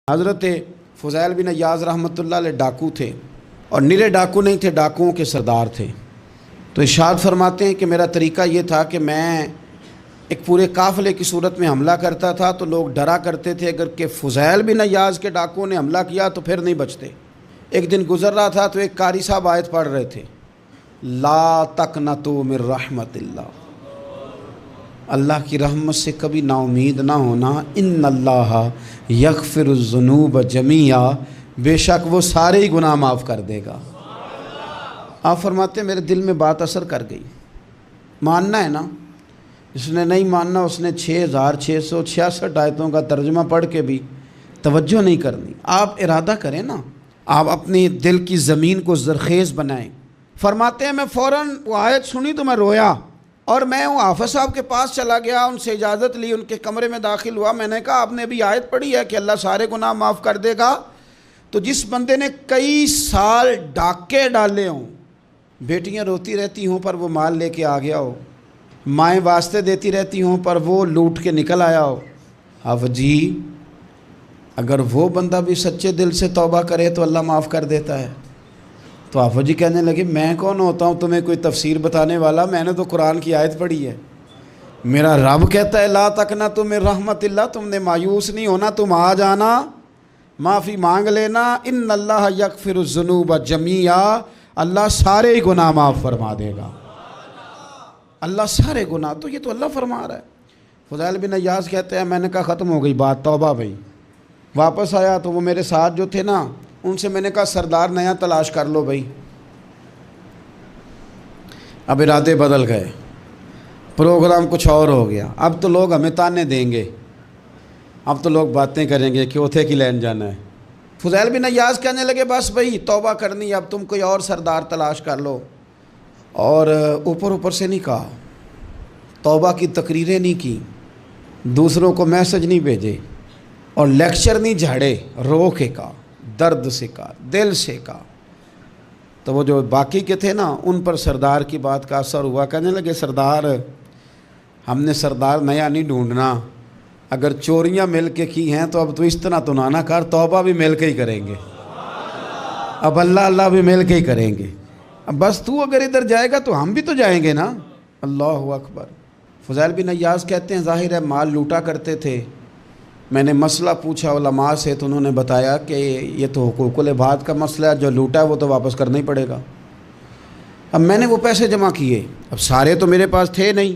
حضرت فضیل بن عیاض رحمۃ اللہ علیہ ڈاکو تھے، اور نرے ڈاکو نہیں تھے، ڈاکوؤں کے سردار تھے۔ تو ارشاد فرماتے ہیں کہ میرا طریقہ یہ تھا کہ میں ایک پورے قافلے کی صورت میں حملہ کرتا تھا تو لوگ ڈرا کرتے تھے اگر کہ فضیل بن عیاض کے ڈاکوؤں نے حملہ کیا تو پھر نہیں بچتے۔ ایک دن گزر رہا تھا تو ایک قاری صاحب آیت پڑھ رہے تھے، لا تقنطوا من رحمت اللہ، اللہ کی رحمت سے کبھی نا امید نہ ہونا، ان اللہ یغفر الذنوب جمیعا، بے شک وہ سارے ہی گناہ معاف کر دے گا۔ آپ فرماتے ہیں میرے دل میں بات اثر کر گئی، ماننا ہے نا۔ جس نے نہیں ماننا اس نے 6666 آیتوں کا ترجمہ پڑھ کے بھی توجہ نہیں کرنی۔ آپ ارادہ کریں نا، آپ اپنی دل کی زمین کو زرخیز بنائیں۔ فرماتے ہیں میں فوراً وہ آیت سنی تو میں رویا، اور میں وہ حافظ صاحب کے پاس چلا گیا، ان سے اجازت لی، ان کے کمرے میں داخل ہوا۔ میں نے کہا آپ نے ابھی آیت پڑھی ہے کہ اللہ سارے گناہ معاف کر دے گا؟ تو جس بندے نے کئی سال ڈاکے ڈالے ہوں، بیٹیاں روتی رہتی ہوں پر وہ مال لے کے آ گیا ہو، مائیں واسطے دیتی رہتی ہوں پر وہ لوٹ کے نکل آیا ہو، اب جی اگر وہ بندہ بھی سچے دل سے توبہ کرے تو اللہ معاف کر دیتا ہے۔ تو آفا جی کہنے لگے میں کون ہوتا ہوں تمہیں کوئی تفسیر بتانے والا، میں نے تو قرآن کی آیت پڑھی ہے، میرا رب کہتا ہے لا تقنطوا من رحمت اللہ، تم نے مایوس نہیں ہونا، تم آ جانا، معافی مانگ لینا، ان اللہ یغفر الذنوب جمیعا، اللہ سارے ہی گناہ معاف فرما دے گا، اللہ سارے گناہ۔ تو یہ تو اللہ فرما رہا ہے۔ فضیل بن عیاض کہتے ہیں میں نے کہا ختم ہو گئی بات، توبہ بھائی۔ واپس آیا تو وہ میرے ساتھ جو تھے نا ان سے میں نے کہا سردار نیا تلاش کر لو بھائی۔ اب ارادے بدل گئے، پروگرام کچھ اور ہو گیا۔ اب تو لوگ ہمیں تانے دیں گے، اب تو لوگ باتیں کریں گے کہ اوتھے کی لین جانا ہے۔ فضیل بن عیاض کہنے لگے بس بھائی توبہ کرنی، اب تم کوئی اور سردار تلاش کر لو۔ اور اوپر سے نہیں کہا، توبہ کی تقریریں نہیں کی، دوسروں کو میسج نہیں بھیجے، اور لیکچر نہیں جھاڑے، رو کے کہا، درد سے کہا، دل سے کہا۔ تو وہ جو باقی کے تھے نا ان پر سردار کی بات کا اثر ہوا، کہنے لگے سردار ہم نے سردار نیا نہیں ڈھونڈنا، اگر چوریاں مل کے کی ہیں تو اب تو اس طرح تو نہ کر، توبہ بھی مل کے ہی کریں گے، اب اللہ بھی مل کے ہی کریں گے، اب بس تو اگر ادھر جائے گا تو ہم بھی تو جائیں گے نا۔ اللہ اکبر۔ فضیل بن عیاض کہتے ہیں ظاہر ہے مال لوٹا کرتے تھے، میں نے مسئلہ پوچھا علماء سے تو انہوں نے بتایا کہ یہ تو حقوق العباد کا مسئلہ ہے، جو لوٹا ہے وہ تو واپس کرنا ہی پڑے گا۔ اب میں نے وہ پیسے جمع کیے، اب سارے تو میرے پاس تھے نہیں،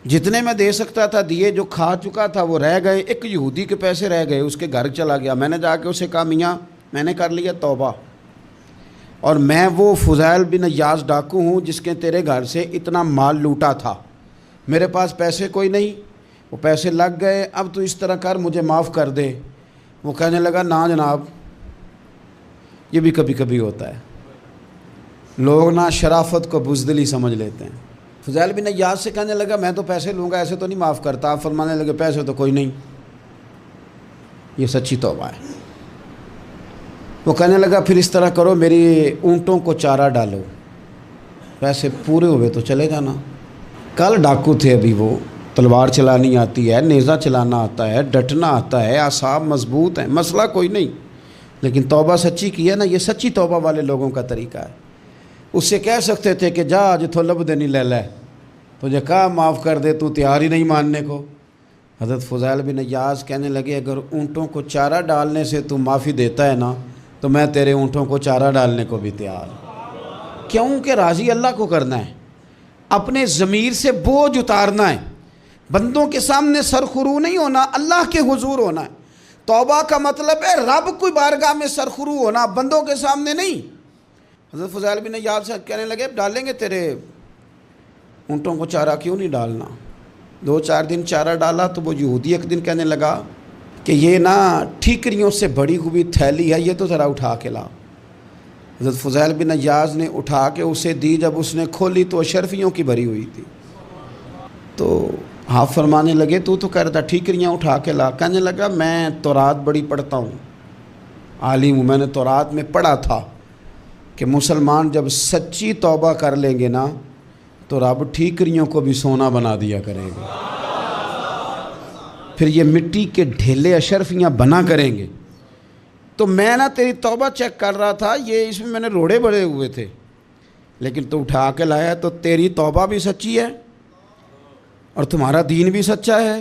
جتنے میں دے سکتا تھا دیے، جو کھا چکا تھا وہ رہ گئے۔ ایک یہودی کے پیسے رہ گئے، اس کے گھر چلا گیا، میں نے جا کے اسے کہا میاں میں نے کر لیا توبہ، اور میں وہ فضیل بن عیاض ڈاکو ہوں جس کے تیرے گھر سے اتنا مال لوٹا تھا، میرے پاس پیسے کوئی نہیں، وہ پیسے لگ گئے، اب تو اس طرح کر مجھے معاف کر دے۔ وہ کہنے لگا نا جناب، یہ بھی کبھی کبھی ہوتا ہے، لوگ نا شرافت کو بزدلی سمجھ لیتے ہیں۔ فضیل بن عیاض سے کہنے لگا میں تو پیسے لوں گا، ایسے تو نہیں معاف کرتا۔ آپ فرمانے لگے پیسے تو کوئی نہیں، یہ سچی توبہ ہے۔ وہ کہنے لگا پھر اس طرح کرو میری اونٹوں کو چارہ ڈالو، پیسے پورے ہوئے تو چلے جانا۔ کل ڈاکو تھے، ابھی وہ تلوار چلانی آتی ہے، نیزہ چلانا آتا ہے، ڈٹنا آتا ہے، اعصاب مضبوط ہیں، مسئلہ کوئی نہیں، لیکن توبہ سچی کی ہے نا، یہ سچی توبہ والے لوگوں کا طریقہ ہے۔ اس سے کہہ سکتے تھے کہ جا جتھو لب دینی لے لے، تجھے کہا معاف کر دے، تو تیار ہی نہیں ماننے کو۔ حضرت فضیل بن عیاض کہنے لگے اگر اونٹوں کو چارہ ڈالنے سے تو معافی دیتا ہے نا تو میں تیرے اونٹوں کو چارہ ڈالنے کو بھی تیار ہوں، کیونکہ راضی اللہ کو کرنا ہے، اپنے ضمیر سے بوجھ اتارنا ہے، بندوں کے سامنے سرخرو نہیں ہونا، اللہ کے حضور ہونا ہے۔ توبہ کا مطلب ہے رب کوئی بارگاہ میں سرخرو ہونا، بندوں کے سامنے نہیں۔ حضرت فضیل بن عیاض سے کہنے لگے ڈالیں گے تیرے اونٹوں کو چارہ، کیوں نہیں ڈالنا؟ 2-4 دن چارہ ڈالا تو وہ یہودی ایک دن کہنے لگا کہ یہ نا ٹھیکریوں سے بڑی ہوئی تھیلی ہے، یہ تو ذرا اٹھا کے لا۔ حضرت فضیل بن عیاض نے اٹھا کے اسے دی، جب اس نے کھولی تو اشرفیوں کی بھری ہوئی تھی۔ تو آپ فرمانے لگے تو کہہ رہا تھا ٹھیکریاں اٹھا کے لا۔ کہنے لگا میں تورات بڑی پڑھتا ہوں، عالم ہوں، میں نے تورات میں پڑھا تھا کہ مسلمان جب سچی توبہ کر لیں گے نا تو رب ٹھیکریوں کو بھی سونا بنا دیا کرے گا، پھر یہ مٹی کے ڈھیلے اشرفیاں بنا کریں گے۔ تو میں نا تیری توبہ چیک کر رہا تھا، یہ اس میں میں نے روڑے بڑے ہوئے تھے، لیکن تو اٹھا کے لایا تو تیری توبہ بھی سچی ہے اور تمہارا دین بھی سچا ہے۔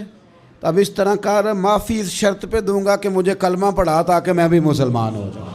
اب اس طرح کر، معافی اس شرط پہ دوں گا کہ مجھے کلمہ پڑھا تاکہ میں بھی مسلمان ہو جاؤں۔